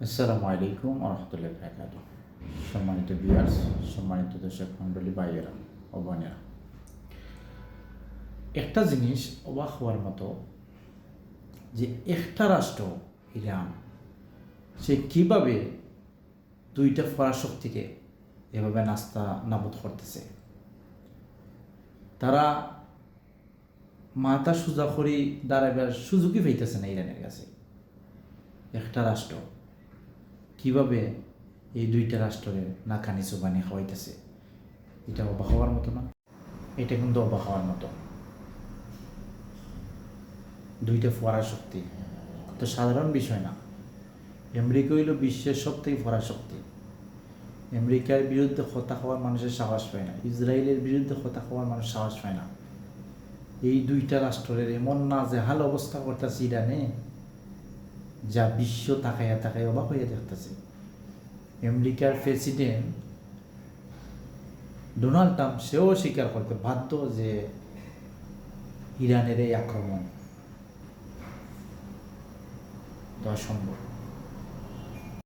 আসসালামু আলাইকুম রহমতুল্লাহ বারাকাতুহু। সম্মানিত ভিউয়ার্স, সম্মানিত দর্শক মণ্ডলী, ভাইয়েরা ও বোনেরা, একটা জিনিস অবাক হওয়ার মতো যে একটা রাষ্ট্র ইরান, সে কীভাবে দুইটা পরাশক্তিকে এভাবে নাস্তা নাবুদ করতেছে। তারা মাথা সোজা করে দাঁড়াবার সুযোগই পাইতেছে না ইরানের কাছে। একটা রাষ্ট্র কীভাবে এই দুইটা রাষ্ট্রের নাকানি চুবানি খাওয়াইতেছে, এটা অবাক হওয়ার মতো না? এটা কিন্তু অবাক হওয়ার মতো। দুইটা পরাশক্তি তো সাধারণ বিষয় না। আমেরিকা হইল বিশ্বের সবথেকে পরাশক্তি। আমেরিকার বিরুদ্ধে কথা হওয়ার মানুষের সাহস পায় না, ইসরায়েলের বিরুদ্ধে কথা হওয়ার মানুষ সাহস পায় না। এই দুইটা রাষ্ট্রের এমন না যে হাল অবস্থা করতেছে ইরানে, যা বিশ্ব তাকাইয়া তাকাইয়া অবাক হইয়া দেখতেছে। আমেরিকার প্রেসিডেন্ট ডোনাল্ড ট্রাম্প সেও স্বীকার করতে বাধ্য যে ইরানের এই আক্রমণ অসম্ভব।